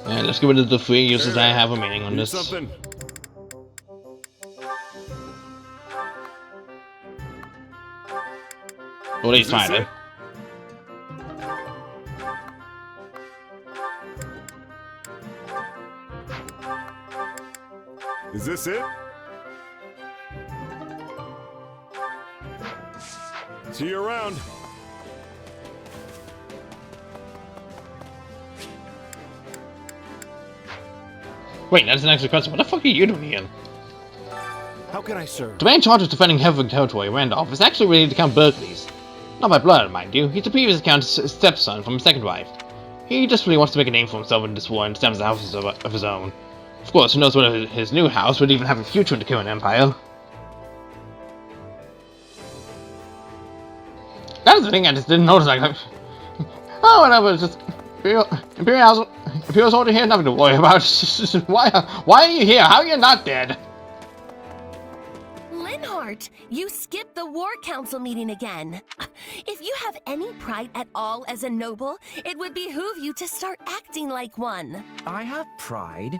And let's get rid of the 3 uses I have remaining on this. Something. Or at least try to. Is this it? See you around. Wait, that's an extra question. What the fuck are you doing here? How can I serve? The man in charge of defending Heaven Territory, Randolph, is actually related to Count Berkeley's. Not by blood, mind you. He's the previous Count's stepson from his second wife. He just really wants to make a name for himself in this war and establishes a house of his own. Of course, who knows whether his new house would even have a future in the current empire. That is the thing I just didn't notice. Like, oh, whatever. It's just Imperial's order here. Nothing to worry about. Why are you here? How are you not dead? Linhardt, you skipped the War Council meeting again. If you have any pride at all as a noble, it would behoove you to start acting like one. I have pride.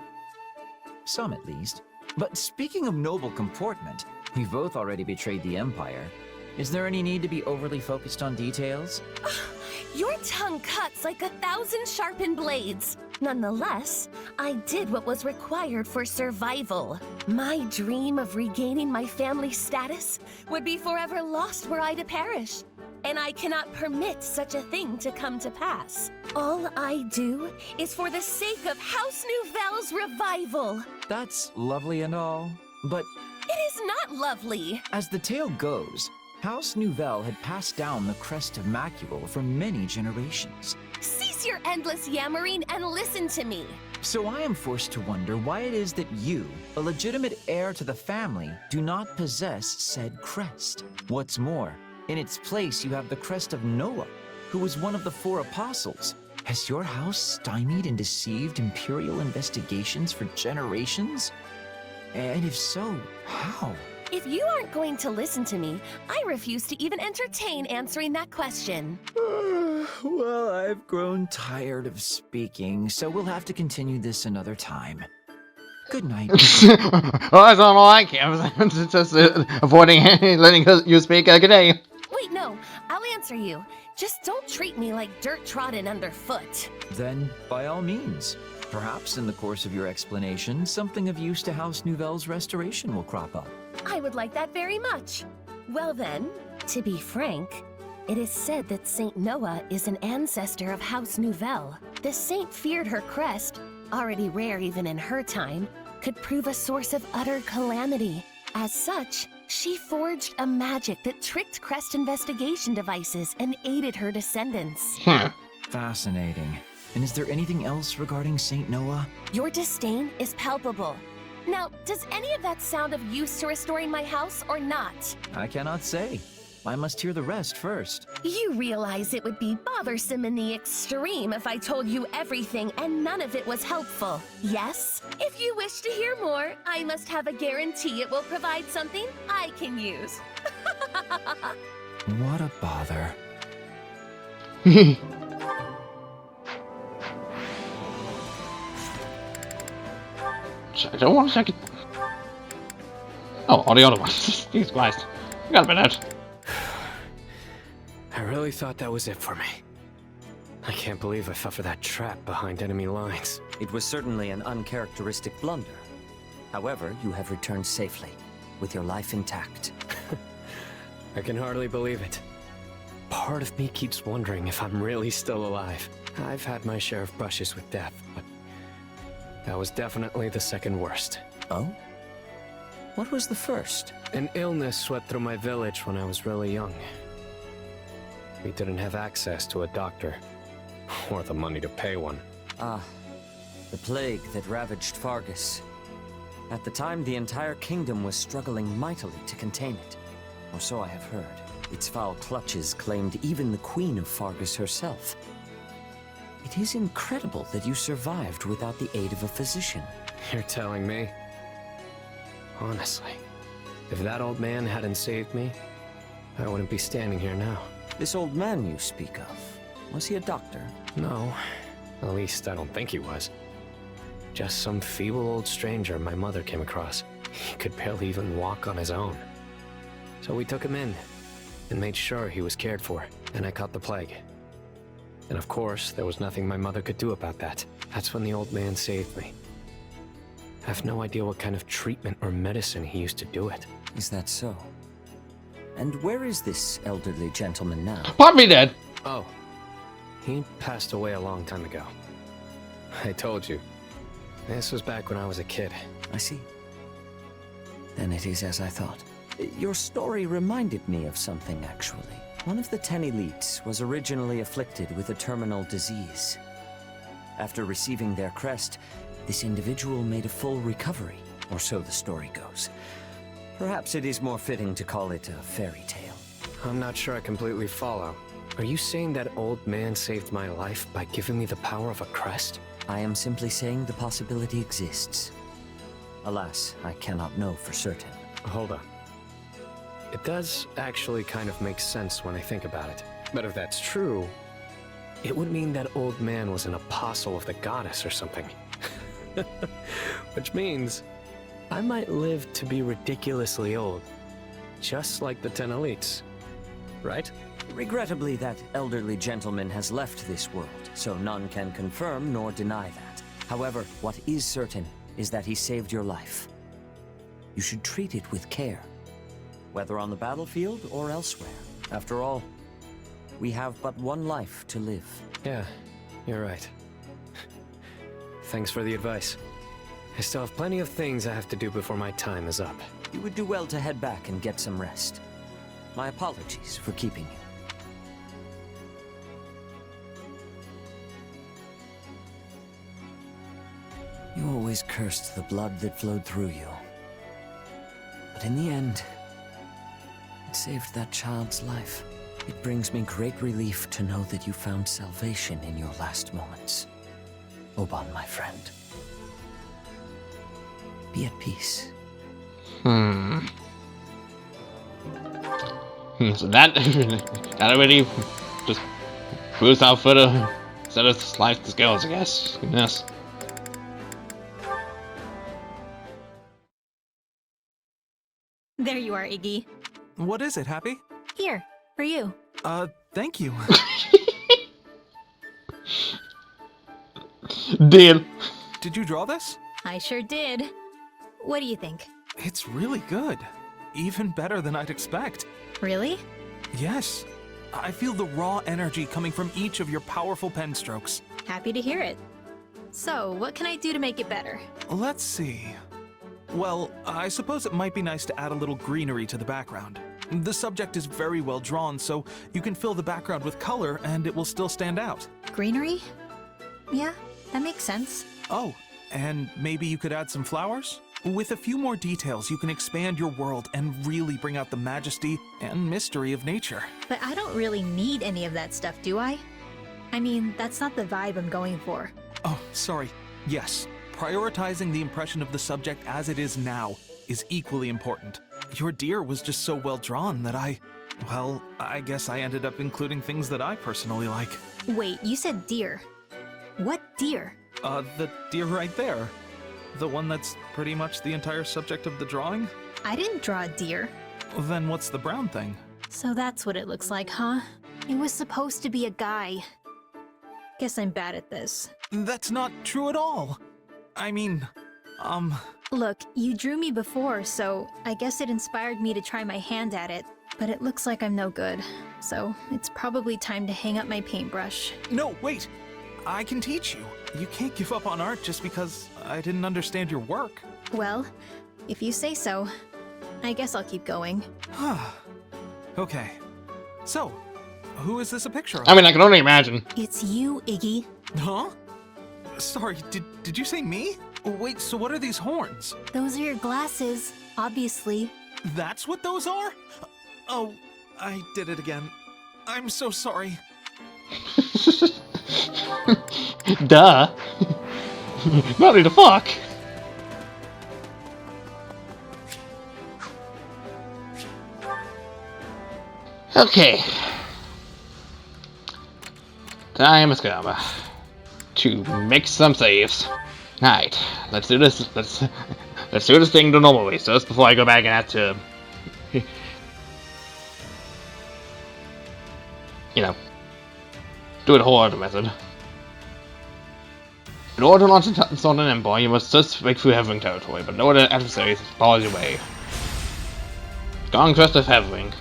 Some, at least. But speaking of noble comportment, we've both already betrayed the Empire. Is there any need to be overly focused on details? Your tongue cuts like 1,000 sharpened blades. Nonetheless, I did what was required for survival. My dream of regaining my family status would be forever lost were I to perish. And I cannot permit such a thing to come to pass. All I do is for the sake of House Nouvelle's revival. That's lovely and all, but It is not lovely. as the tale goes, House Nouvelle had passed down the crest of Macule for many generations. Cease your endless yammering and listen to me. So I am forced to wonder why it is that you, a legitimate heir to the family, do not possess said crest. What's more, in its place you have the crest of Noah, who was one of the 4 apostles. Has your house stymied and deceived imperial investigations for generations? And if so, how? If you aren't going to listen to me, I refuse to even entertain answering that question. Well, I've grown tired of speaking, so we'll have to continue this another time. Good night. Well, that's all I care. Just avoiding letting you speak. Good day. Wait, no, I'll answer you. Just don't treat me like dirt trodden underfoot. Then, by all means. Perhaps in the course of your explanation, something of use to House Nouvelle's restoration will crop up. I would like that very much. Well then, to be frank, it is said that Saint Noah is an ancestor of House Nouvelle. The saint feared her crest, already rare even in her time, could prove a source of utter calamity. As such, she forged a magic that tricked crest investigation devices and aided her descendants. Fascinating. And is there anything else regarding Saint Noah? Your disdain is palpable. Now, does any of that sound of use to restoring my house or not? I cannot say. I must hear the rest first. You realize it would be bothersome in the extreme if I told you everything and none of it was helpful, yes? If you wish to hear more, I must have a guarantee it will provide something I can use. What a bother. I don't want to check it. Oh, all the other ones. Jesus Christ. I got a bit out. I really thought that was it for me. I can't believe I fell for that trap behind enemy lines. It was certainly an uncharacteristic blunder. However, you have returned safely, with your life intact. I can hardly believe it. Part of me keeps wondering if I'm really still alive. I've had my share of brushes with death, but that was definitely the second worst. Oh? What was the first? An illness swept through my village when I was really young. We didn't have access to a doctor, or the money to pay one. Ah, the plague that ravaged Fargus. At the time, the entire kingdom was struggling mightily to contain it. Or so I have heard. Its foul clutches claimed even the Queen of Fargus herself. It is incredible that you survived without the aid of a physician. You're telling me? Honestly, if that old man hadn't saved me, I wouldn't be standing here now. This old man you speak of, was he a doctor? No, at least I don't think he was. Just some feeble old stranger my mother came across. He could barely even walk on his own. So we took him in and made sure he was cared for, and I caught the plague. And of course, there was nothing my mother could do about that. That's when the old man saved me. I have no idea what kind of treatment or medicine he used to do it. Is that so? And where is this elderly gentleman now? Probably dead. Oh, he passed away a long time ago. I told you. This was back when I was a kid. I see. Then it is as I thought. Your story reminded me of something, actually. One of the 10 elites was originally afflicted with a terminal disease. After receiving their crest, this individual made a full recovery, or so the story goes. Perhaps it is more fitting to call it a fairy tale. I'm not sure I completely follow. Are you saying that old man saved my life by giving me the power of a crest? I am simply saying the possibility exists. Alas, I cannot know for certain. Hold on. It does actually kind of make sense when I think about it. But if that's true, it would mean that old man was an apostle of the goddess or something. Which means I might live to be ridiculously old, just like the 10 elites, right? Regrettably, that elderly gentleman has left this world, so none can confirm nor deny that. However, what is certain is that he saved your life. You should treat it with care, whether on the battlefield or elsewhere. After all, we have but one life to live. Yeah, you're right. Thanks for the advice. I still have plenty of things I have to do before my time is up. You would do well to head back and get some rest. My apologies for keeping you. You always cursed the blood that flowed through you. But in the end, it saved that child's life. It brings me great relief to know that you found salvation in your last moments. Oban, my friend. Be at peace. So that already just proves how further set of life this goes, I guess. Yes. There you are, Iggy. What is it, Happy? Here, for you. Thank you. Deal. Did you draw this? I sure did. What do you think? It's really good. Even better than I'd expect. Really? Yes. I feel the raw energy coming from each of your powerful pen strokes. Happy to hear it. So, what can I do to make it better? Let's see. Well, I suppose it might be nice to add a little greenery to the background. The subject is very well drawn, so you can fill the background with color and it will still stand out. Greenery? Yeah, that makes sense. Oh, and maybe you could add some flowers? With a few more details, you can expand your world and really bring out the majesty and mystery of nature. But I don't really need any of that stuff, do I? I mean, that's not the vibe I'm going for. Oh, sorry. Yes, prioritizing the impression of the subject as it is now is equally important. Your deer was just so well drawn that I guess I ended up including things that I personally like. Wait, you said deer. What deer? The deer right there. The one that's pretty much the entire subject of the drawing? I didn't draw a deer. Then what's the brown thing? So that's what it looks like, huh? It was supposed to be a guy. Guess I'm bad at this. That's not true at all. I mean, Look, you drew me before, so I guess it inspired me to try my hand at it. But it looks like I'm no good. So it's probably time to hang up my paintbrush. no, wait. I can teach you. You can't give up on art just because I didn't understand your work. Well, if you say so, I guess I'll keep going. Okay. So, who is this a picture of? I mean, I can only imagine. It's you, Iggy. Huh? Sorry, did you say me? Wait, so what are these horns? Those are your glasses, obviously. That's what those are? Oh, I did it again. I'm so sorry. Duh. What the fuck? Okay. Time has come to make some saves. Alright, let's do this. Let's do this thing the normal way first before I go back and have to, you know, do it the whole other method. In order to launch an assault on an empire, you must first break through Heavenwing territory, but no other adversaries bars your way. Conquest of Heavenwing.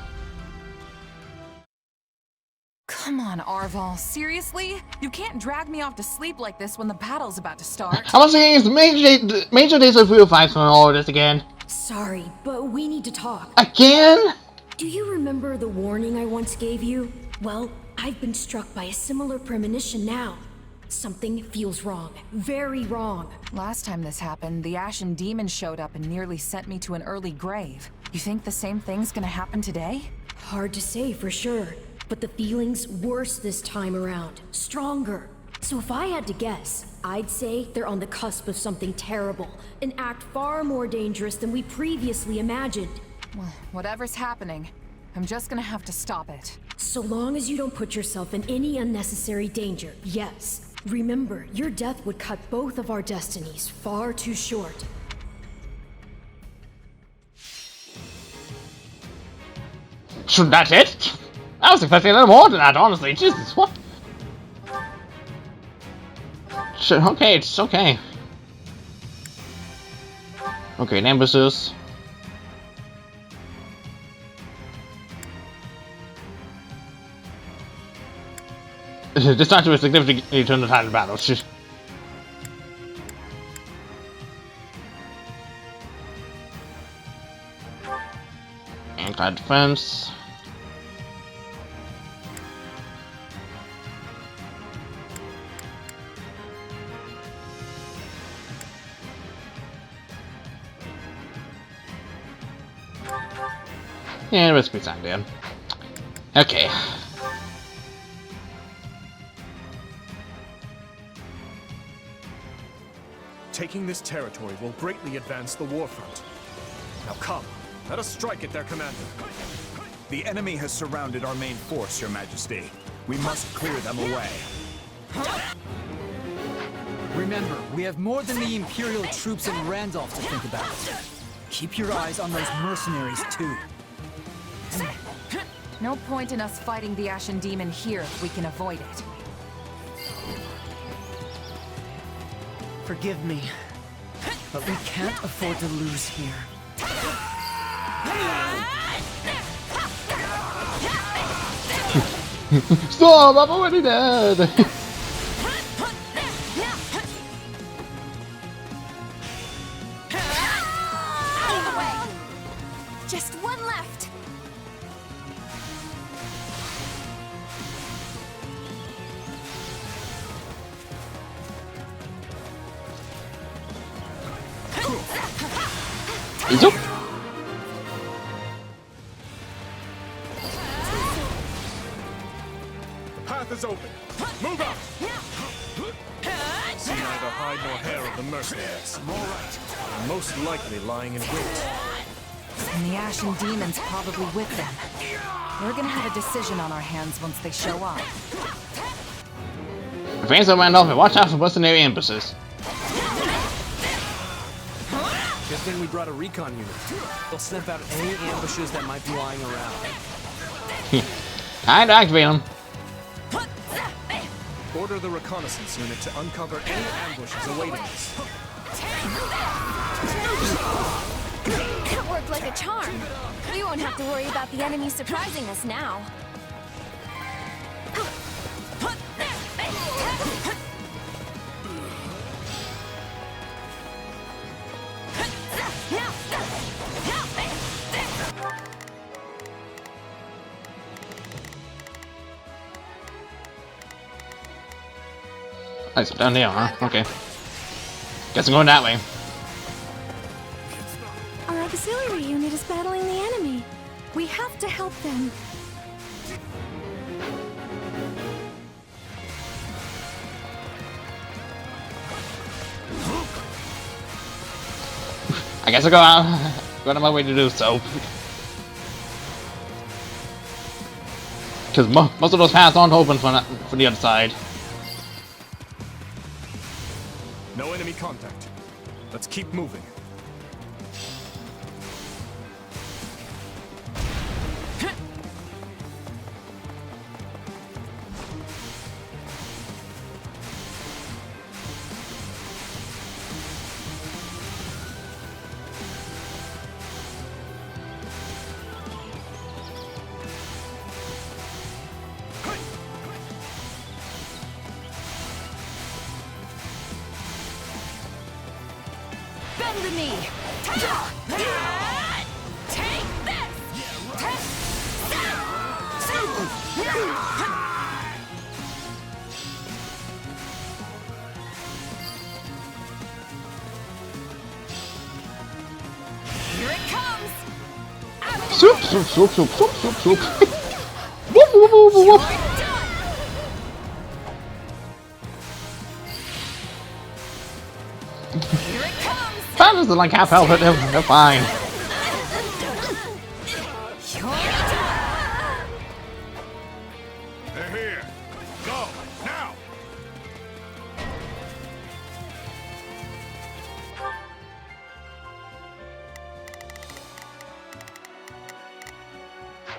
Come on, Arval. Seriously? You can't drag me off to sleep like this when the battle's about to start. I'm also getting major days of 305 from all of this again. Sorry, but we need to talk. Again? Do you remember the warning I once gave you? Well, I've been struck by a similar premonition now. Something feels wrong. Very wrong. Last time this happened, the Ashen Demon showed up and nearly sent me to an early grave. You think the same thing's gonna happen today? Hard to say for sure, but the feeling's worse this time around. Stronger. So if I had to guess, I'd say they're on the cusp of something terrible. An act far more dangerous than we previously imagined. Well, whatever's happening, I'm just gonna have to stop it. So long as you don't put yourself in any unnecessary danger, yes. Remember, your death would cut both of our destinies far too short. That's it? I was expecting a little more than that, honestly. Jesus, what? Okay, it's okay. Okay, ambushes. This time to a significantly turn the time of battle. Anti-defense. Yeah, let's be signed in. Okay. Taking this territory will greatly advance the war front. Now come, let us strike at their commander. The enemy has surrounded our main force, Your Majesty. We must clear them away. Remember, we have more than the Imperial troops in Randolph to think about. Keep your eyes on those mercenaries, too. No point in us fighting the Ashen Demon here if we can avoid it. Forgive me, but we can't afford to lose here. Stop! I'm already dead! Just one left. Is it? The path is open. Move out! See neither hide nor hair of the mercenaries. All right. They're most likely lying in wait. And the Ashen Demon's probably with them. We're gonna have a decision on our hands once they show up. Advance on Randolph and watch out for mercenary ambushes. Good thing we brought a recon unit. They'll sniff out any ambushes that might be lying around. Time to activate them. Order the reconnaissance unit to uncover any ambushes awaiting us. That worked like a charm. We won't have to worry about the enemy surprising us now. Nice, down there, huh? Okay. Guess I'm going that way. Our auxiliary unit is battling the enemy. We have to help them. I guess I'll go out of my way to do so. Because most of those paths aren't open for the other side. No enemy contact. Let's keep moving. Bend the knee. Take this. Here it comes. Soup, soup, soup, soup, soup, soup, soup. Whoop, whoop, whoop, whoop, whoop. That doesn't like half health, they're fine. They're here. Go, now!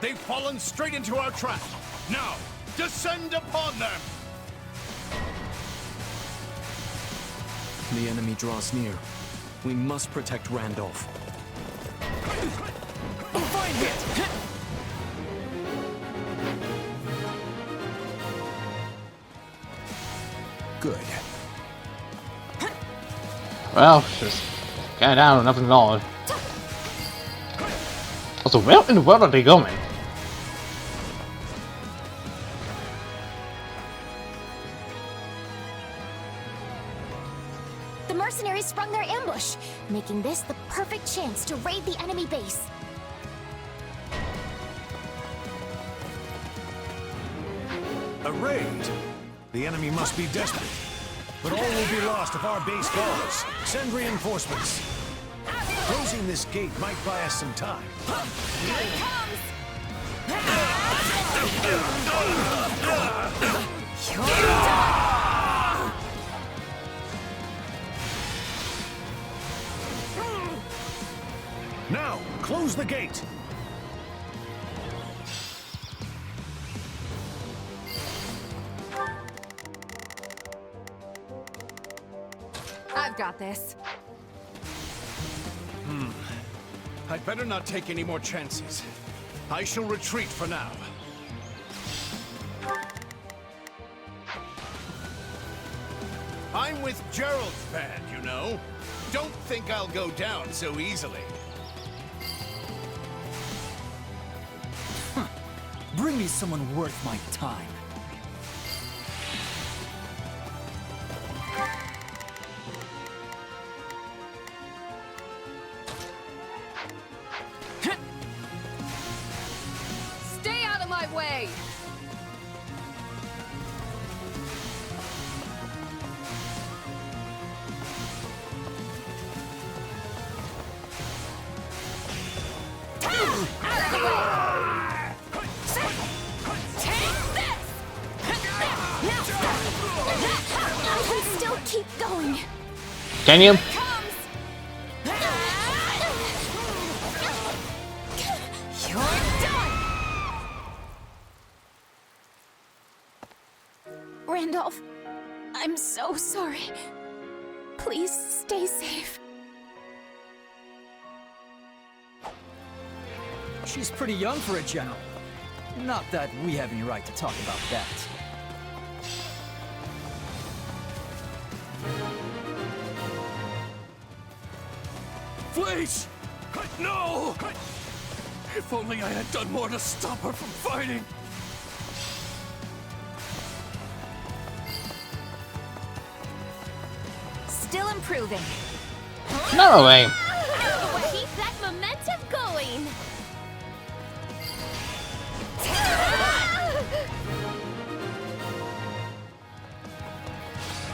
They've fallen straight into our trap. Now, descend upon them! The enemy draws near. We must protect Randolph. Find it. Good. Well, just get down and nothing at all. Also, where in the world are they going? The mercenaries sprung their ambush, making this the perfect chance to raid the enemy base. A raid? The enemy must be desperate. But all will be lost if our base falls. Send reinforcements. Closing this gate might buy us some time. Here it comes. Now, close the gate. I've got this. I'd better not take any more chances. I shall retreat for now. I'm with Gerald's band, you know. Don't think I'll go down so easily. Bring me someone worth my time. Stay out of my way. I can still keep going. Can you? Randolph, I'm so sorry. Please stay safe. She's pretty young for a general. Not that we have any right to talk about that. Please! No! If only I had done more to stop her from fighting! Still improving. No way. Keep that momentum going.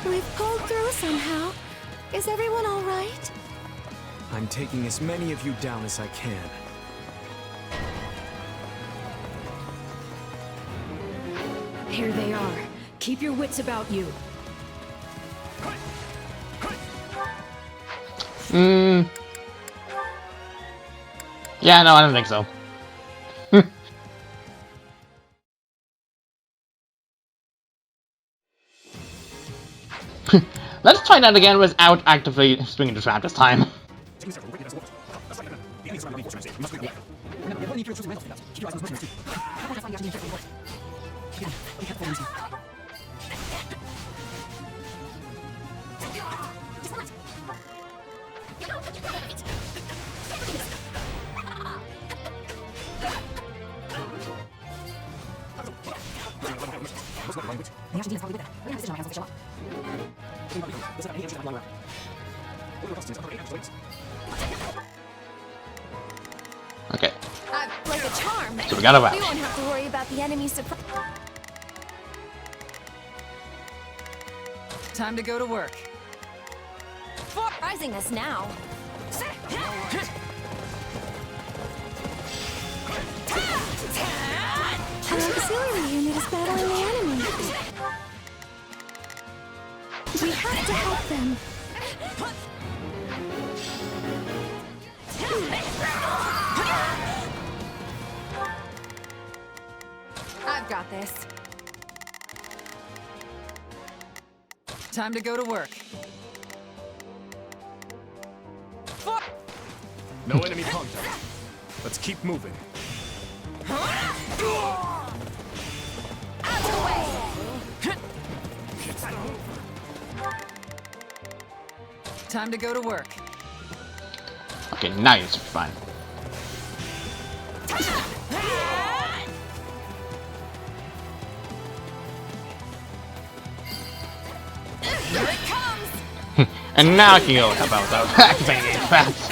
We've pulled through somehow. Is everyone all right? I'm taking as many of you down as I can. Here they are. Keep your wits about you. Yeah, no, I don't think so. Let's try that again without actively swinging the trap this time. Okay. Like a charm. So we got a vouch. We won't have to worry about the enemy's surprise. Time to go to work. Surprising us now. Auxiliary unit is battling the enemy. We have to help them. I've got this. Time to go to work. No enemy contact. Let's keep moving. Time to go to work. Okay, now you should be fine. Here it comes. And now I can go help out without activating it fast.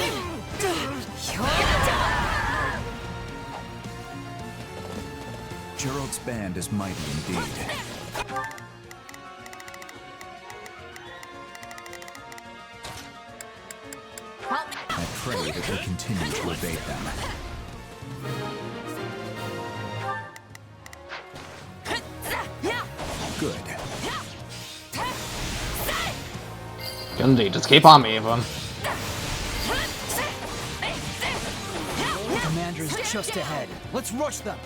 Gerald's band is mighty indeed. I pray that we continue to evade them. Good. Indeed, just keep on me, everyone. Commander's just ahead. Let's rush them.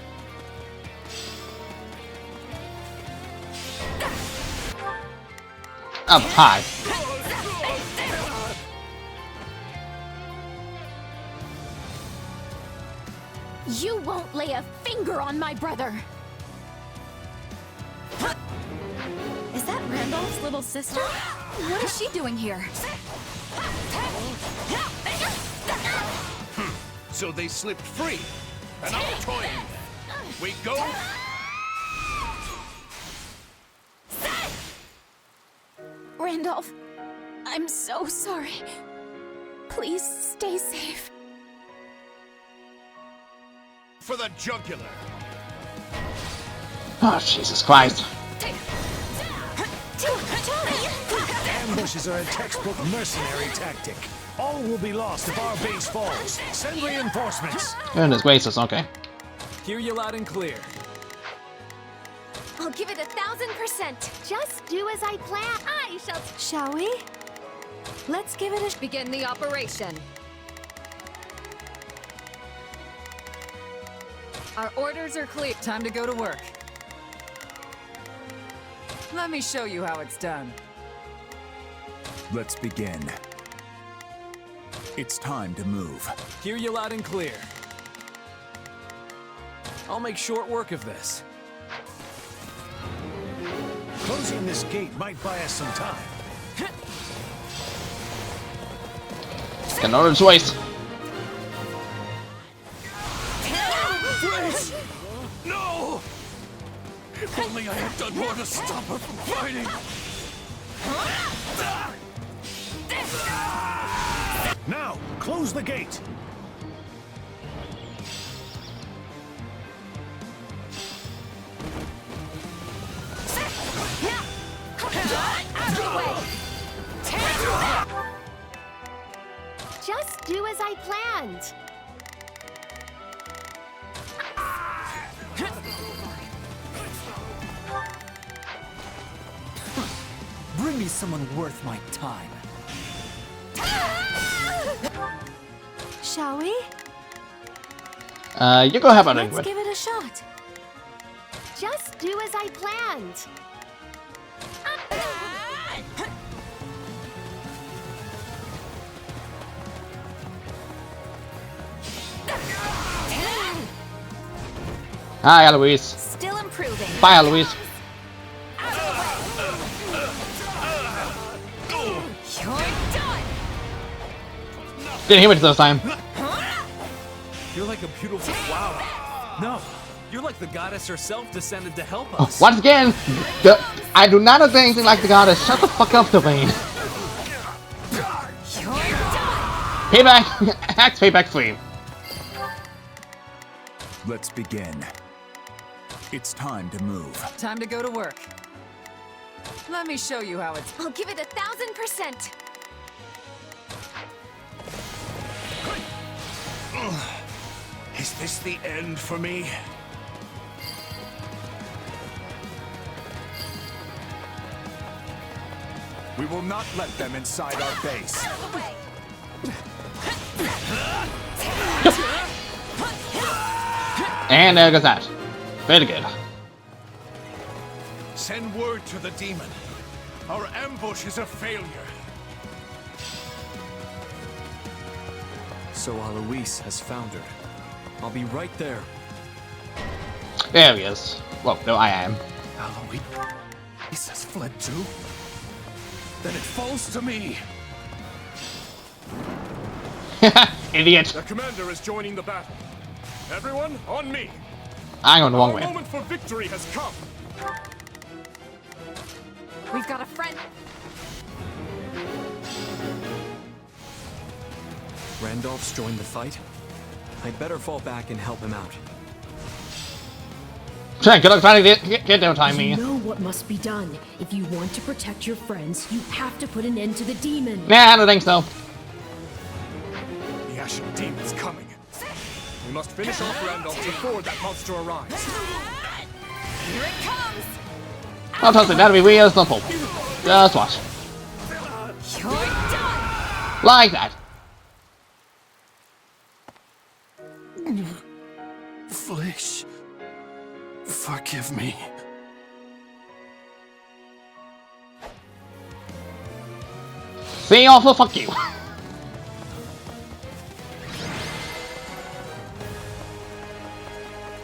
Up high. You won't lay a finger on my brother. Is that Randolph's little sister? What is she doing here? So they slipped free. And I'm toying. We go. Randolph, I'm so sorry. Please stay safe. For the jugular. Oh, Jesus Christ. Ambushes are a textbook mercenary tactic. All will be lost if our base falls. Send reinforcements. Goodness gracious, okay. Hear you loud and clear. I'll give it 1,000%. Just do as I plan. I shall. Shall we? Let's give it a begin the operation. Our orders are clear. Time to go to work. Let me show you how it's done. Let's begin. It's time to move. Hear you loud and clear. I'll make short work of this. Closing this gate might buy us some time. Got another choice. Please! No! If only I had done more to stop her from fighting! Now, close the gate! Just do as I planned. Bring me someone worth my time. Shall we? You go have a Let's with. give it a shot. Just do as I planned. Hi, Eloise. Still improving. Bye, Eloise. You're done. Didn't hear it this time. You're like a beautiful flower. No, you're like the goddess herself descended to help Oh, us. once again, I do not do anything like the goddess. Shut the fuck up, Sylvain. Payback. Axe payback free. Let's begin. It's time to move. Time to go to work. Let me show you how it's... I'll give it 1000%. Is this the end for me? We will not let them inside our base. And there goes that. Very good. Send word to the demon. Our ambush is a failure. So Alois has foundered. I'll be right there. There he is. Well, no, I am. Alois has fled too? Then it falls to me. Idiot. The commander is joining the battle. Everyone, on me. I'm going the wrong Our way. moment for victory has come. We've got a friend. Randolph's joined the fight. I'd better fall back and help him out. Good luck trying to get there, time me. You know what must be done. If you want to protect your friends, you have to put an end to the demon. Nah, I don't think so. The Ashen Demon's coming. We must finish off Randolph before that monster arrives. Here it comes. I'll toss it. That'll be real simple. Just watch. You're done. Like that. Flesh, forgive me. See, awful fuck you.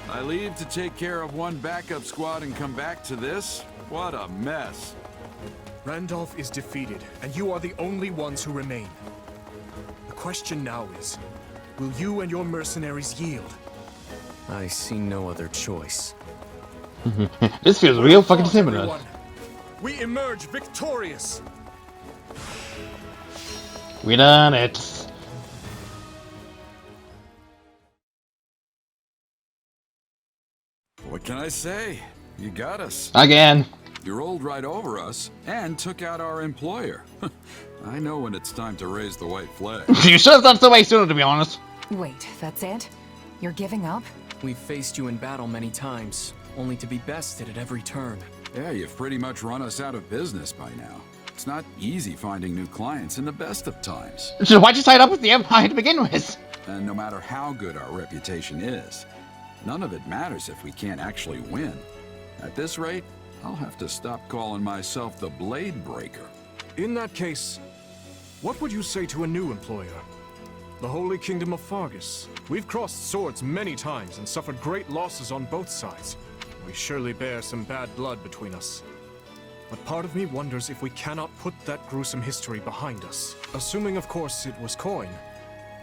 I leave to take care of one backup squad and come back to this? What a mess. Randolph is defeated, and you are the only ones who remain. The question now is, will you and your mercenaries yield? I see no other choice. This feels real fucking Forth, similar. everyone. We emerge victorious. We done it. What can I say? You got us. Again. You rolled right over us and took out our employer. I know when it's time to raise the white flag. You should have done so way sooner, to be honest. Wait, that's it? You're giving up? We've faced you in battle many times, only to be bested at every turn. Yeah, you've pretty much run us out of business by now. It's not easy finding new clients in the best of times. So why'd you sign up with the Empire to begin with? And no matter how good our reputation is, none of it matters if we can't actually win. At this rate, I'll have to stop calling myself the Blade Breaker. In that case, what would you say to a new employer? The Holy Kingdom of Fargus. We've crossed swords many times and suffered great losses on both sides. We surely bear some bad blood between us. But part of me wonders if we cannot put that gruesome history behind us. Assuming, of course, it was coin,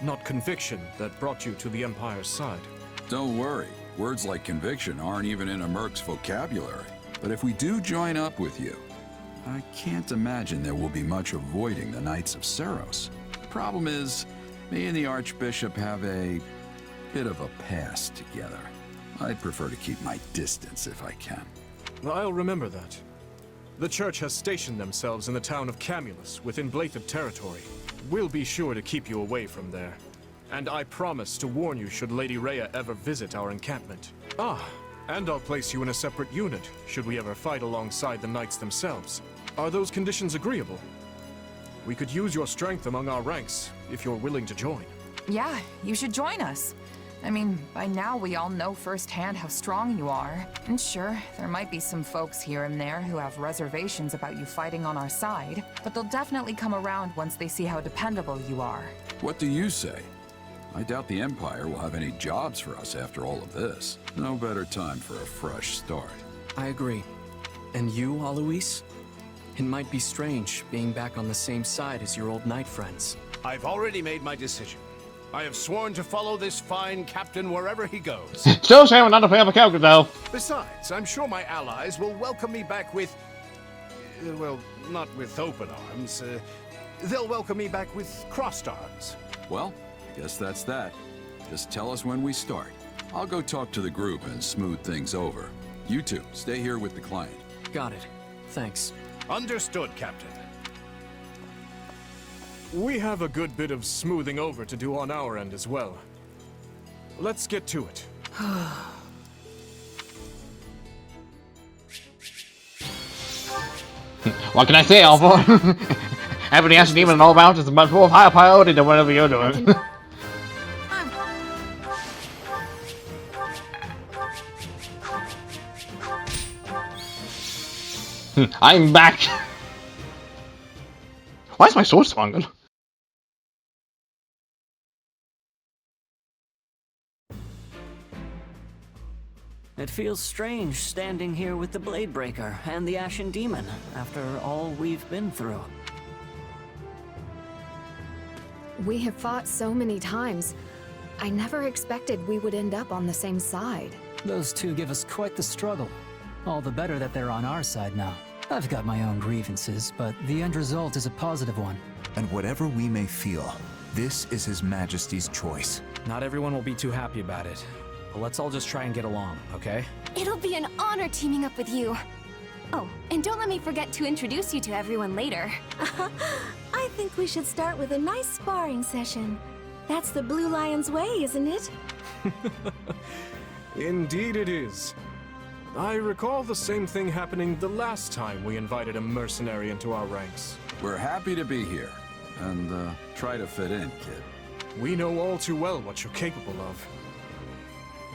not conviction, that brought you to the Empire's side. Don't worry, words like conviction aren't even in a merc's vocabulary. But if we do join up with you, I can't imagine there will be much avoiding the Knights of Seros. Problem is, me and the Archbishop have a bit of a past together. I'd prefer to keep my distance if I can. I'll remember that. The Church has stationed themselves in the town of Camulus, within Blathed territory. We'll be sure to keep you away from there. And I promise to warn you should Lady Rhea ever visit our encampment. Ah, and I'll place you in a separate unit, should we ever fight alongside the knights themselves. Are those conditions agreeable? We could use your strength among our ranks, if you're willing to join. Yeah, you should join us. I mean, by now we all know firsthand how strong you are. And sure, there might be some folks here and there who have reservations about you fighting on our side, but they'll definitely come around once they see how dependable you are. What do you say? I doubt the Empire will have any jobs for us after all of this. No better time for a fresh start. I agree. And you, Alois? It might be strange being back on the same side as your old knight friends. I've already made my decision. I have sworn to follow this fine captain wherever he goes. Still saying we're not a player of a character, though. Besides, I'm sure my allies will welcome me back with... well, not with open arms. They'll welcome me back with crossed arms. Well, I guess that's that. Just tell us when we start. I'll go talk to the group and smooth things over. You two, stay here with the client. Got it. Thanks. Understood, Captain. We have a good bit of smoothing over to do on our end as well. Let's get to it. What can I say, Alpha? Having the Ashen Demon and all about is much more of higher priority than whatever you're doing. I'm back! Why is my sword stronger? It feels strange standing here with the Bladebreaker and the Ashen Demon after all we've been through. We have fought so many times. I never expected we would end up on the same side. Those two give us quite the struggle. All the better that they're on our side now. I've got my own grievances, but the end result is a positive one. And whatever we may feel, this is His Majesty's choice. Not everyone will be too happy about it. But let's all just try and get along, okay? It'll be an honor teaming up with you. Oh, and don't let me forget to introduce you to everyone later. I think we should start with a nice sparring session. That's the Blue Lion's way, isn't it? Indeed it is. I recall the same thing happening the last time we invited a mercenary into our ranks. We're happy to be here, and try to fit in, kid. We know all too well what you're capable of.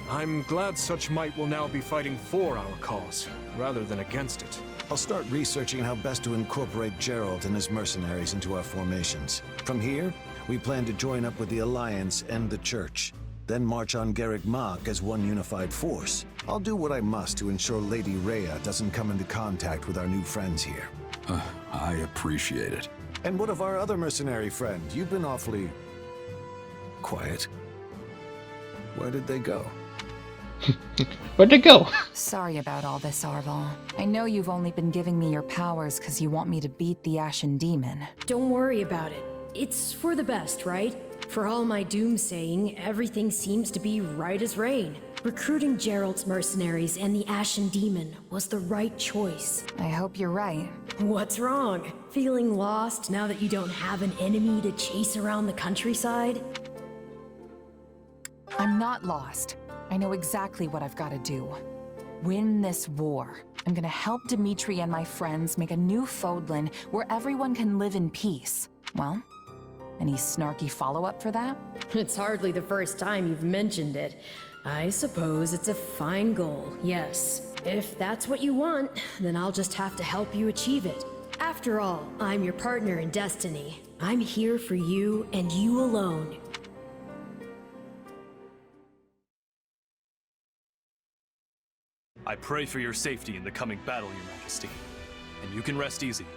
I'm glad such might will now be fighting for our cause, rather than against it. I'll start researching how best to incorporate Geralt and his mercenaries into our formations. From here, we plan to join up with the Alliance and the Church, then march on Garreg Mach as one unified force. I'll do what I must to ensure Lady Rhea doesn't come into contact with our new friends here. I appreciate it. And what of our other mercenary friend? You've been awfully... quiet. Where did they go? Where'd they go? Sorry about all this, Arval. I know you've only been giving me your powers because you want me to beat the Ashen Demon. Don't worry about it. It's for the best, right? For all my doomsaying, everything seems to be right as rain. Recruiting Geralt's mercenaries and the Ashen Demon was the right choice. I hope you're right. What's wrong? Feeling lost now that you don't have an enemy to chase around the countryside? I'm not lost. I know exactly what I've got to do. Win this war. I'm gonna help Dimitri and my friends make a new Fodlan where everyone can live in peace. Well, any snarky follow-up for that? It's hardly the first time you've mentioned it. I suppose it's a fine goal, yes. If that's what you want, then I'll just have to help you achieve it. After all, I'm your partner in destiny. I'm here for you and you alone. I pray for your safety in the coming battle, Your Majesty. And you can rest easy.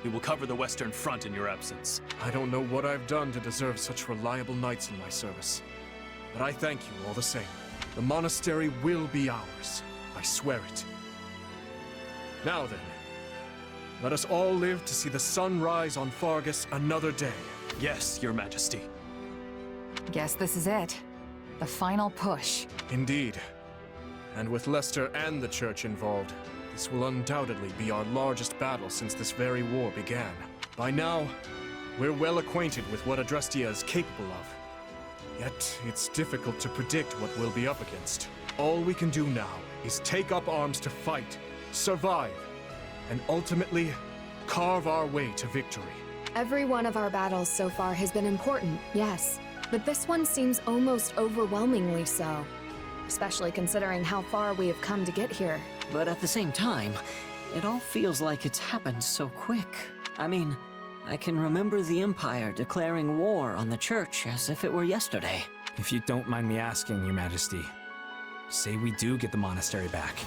We will cover the Western Front in your absence. I don't know what I've done to deserve such reliable knights in my service, but I thank you all the same. The monastery will be ours. I swear it. Now then, let us all live to see the sun rise on Fargus another day. Yes, Your Majesty. Guess this is it. The final push. Indeed. And with Leicester and the Church involved, this will undoubtedly be our largest battle since this very war began. By now, we're well acquainted with what Adrestia is capable of. Yet, it's difficult to predict what we'll be up against. All we can do now is take up arms to fight, survive, and ultimately, carve our way to victory. Every one of our battles so far has been important, yes. but this one seems almost overwhelmingly so. Especially considering how far we have come to get here. But at the same time, it all feels like it's happened so quick. I mean, I can remember the Empire declaring war on the Church as if it were yesterday. If you don't mind me asking, Your Majesty, say we do get the monastery back.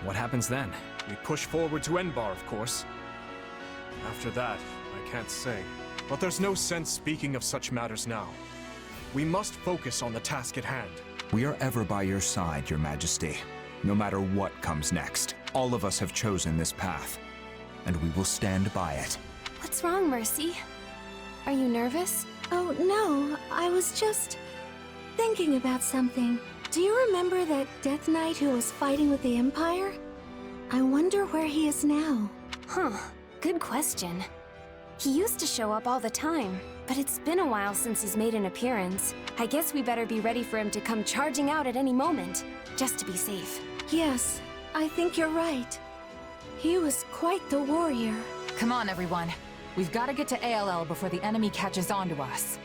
What happens then? We push forward to Enbar, of course. After that, I can't say. But there's no sense speaking of such matters now. We must focus on the task at hand. We are ever by your side, Your Majesty. No matter what comes next, all of us have chosen this path, and we will stand by it. What's wrong, Mercy? Are you nervous? Oh, no. I was just thinking about something. Do you remember that Death Knight who was fighting with the Empire? I wonder where he is now. Huh. Good question. He used to show up all the time, but it's been a while since he's made an appearance. I guess we better be ready for him to come charging out at any moment, just to be safe. Yes, I think you're right. He was quite the warrior. Come on, everyone. We've got to get to ALL before the enemy catches on to us.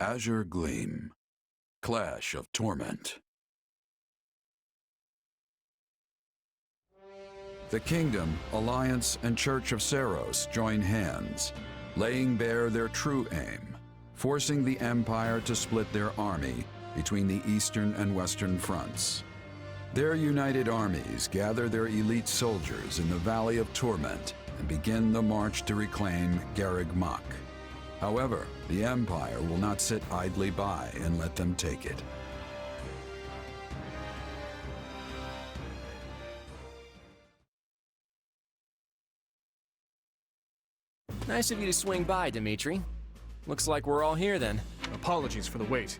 Azure Gleam. Clash of Torment. The Kingdom, Alliance, and Church of Seiros join hands, laying bare their true aim, forcing the Empire to split their army between the Eastern and Western fronts. Their united armies gather their elite soldiers in the Valley of Torment and begin the march to reclaim Garreg Mach. However, the Empire will not sit idly by and let them take it. Nice of you to swing by, Dimitri. Looks like we're all here then. Apologies for the wait.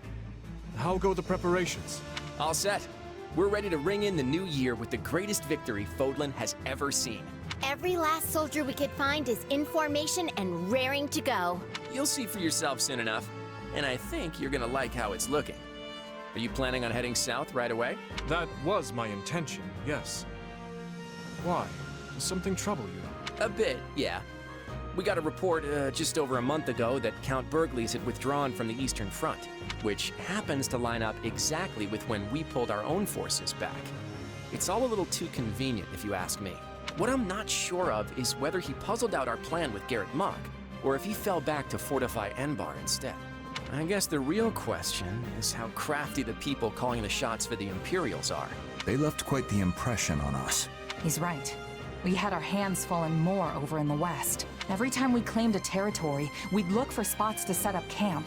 How go the preparations? All set. We're ready to ring in the new year with the greatest victory Fodlan has ever seen. Every last soldier we could find is in formation and raring to go. You'll see for yourself soon enough, and I think you're gonna like how it's looking. Are you planning on heading south right away? That was my intention, yes. Why? Does something trouble you? A bit, yeah. We got a report just over a month ago that Count Berglies had withdrawn from the Eastern Front, which happens to line up exactly with when we pulled our own forces back. It's all a little too convenient, if you ask me. What I'm not sure of is whether he puzzled out our plan with Garreg Mach, or if he fell back to fortify Enbar instead. I guess the real question is how crafty the people calling the shots for the Imperials are. They left quite the impression on us. He's right. We had our hands full and more over in the west. Every time we claimed a territory, we'd look for spots to set up camp,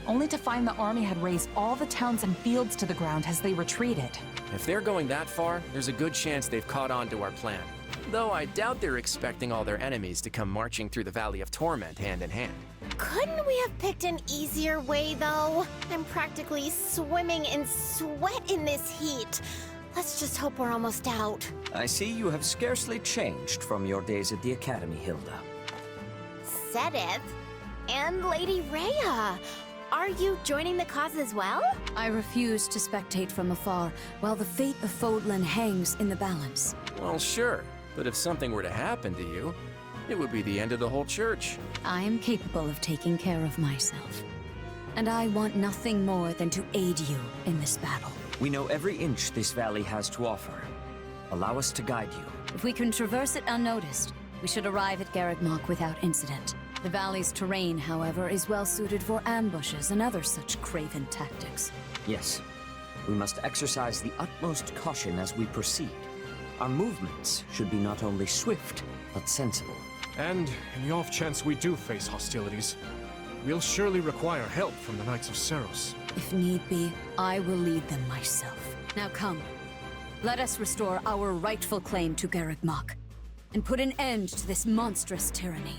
only to find the army had razed all the towns and fields to the ground as they retreated. If they're going that far, there's a good chance they've caught on to our plan. Though I doubt they're expecting all their enemies to come marching through the Valley of Torment hand in hand. Couldn't we have picked an easier way, though? I'm practically swimming in sweat in this heat. Let's just hope we're almost out. I see you have scarcely changed from your days at the Academy, Hilda. Sedith? And Lady Rhea? Are you joining the cause as well? I refuse to spectate from afar while the fate of Fodlan hangs in the balance. Well, sure. But if something were to happen to you, it would be the end of the whole church. I am capable of taking care of myself. And I want nothing more than to aid you in this battle. We know every inch this valley has to offer. Allow us to guide you. If we can traverse it unnoticed, we should arrive at Garreg Mach without incident. The valley's terrain, however, is well suited for ambushes and other such craven tactics. Yes. We must exercise the utmost caution as we proceed. Our movements should be not only swift, but sensible. And in the off chance we do face hostilities, we'll surely require help from the Knights of Seiros. If need be, I will lead them myself. Now come, let us restore our rightful claim to Garreg Mach, and put an end to this monstrous tyranny.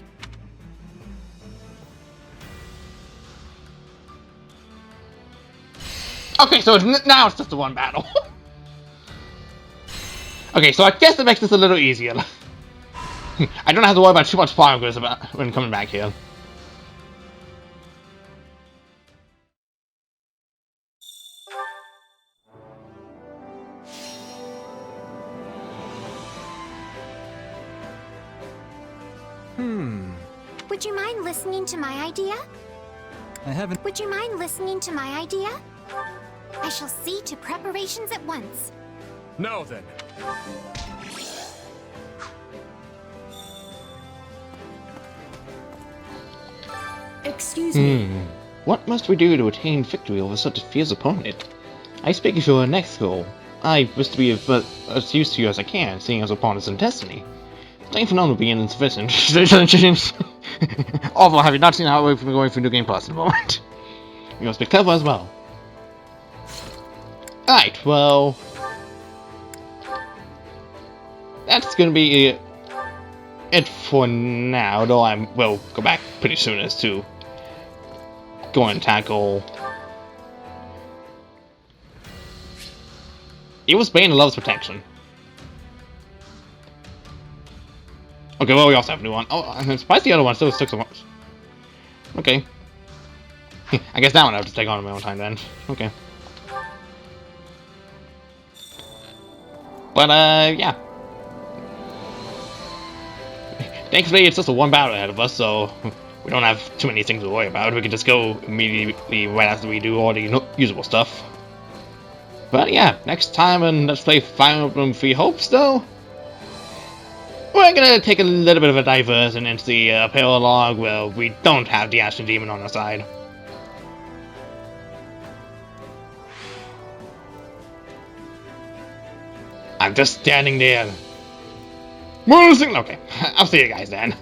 Okay, so now it's just the one battle. Okay, so I guess that makes this a little easier. I don't have to worry about too much progress about when coming back here. Would you mind listening to my idea? I haven't. Would you mind listening to my idea? I shall see to preparations at once. Now then. Excuse me. What must we do to attain victory over such a fierce opponent? I speak of your next goal. I wish to be as used to you as I can, seeing as opponents in Destiny. Strength alone will be insufficient. Awful, have you not seen how we've been going through New Game Plus at the moment? You must be clever as well. Alright, well... that's gonna be it for now, though I will go back pretty soon as to go and tackle... It was Bane and Love's Protection. Okay, well, we also have a new one. Oh, I'm surprised the other one still took so much. Okay. I guess that one I have to take on my own time then. Okay. But, yeah. Thankfully, it's just a one battle ahead of us, so we don't have too many things to worry about. We can just go immediately right after we do all the usable stuff. But yeah, next time and let's play Fire Emblem Three Hopes, though. We're gonna take a little bit of a diversion into the paralog where we don't have the Ashen Demon on our side. I'm just standing there. Okay, I'll see you guys then.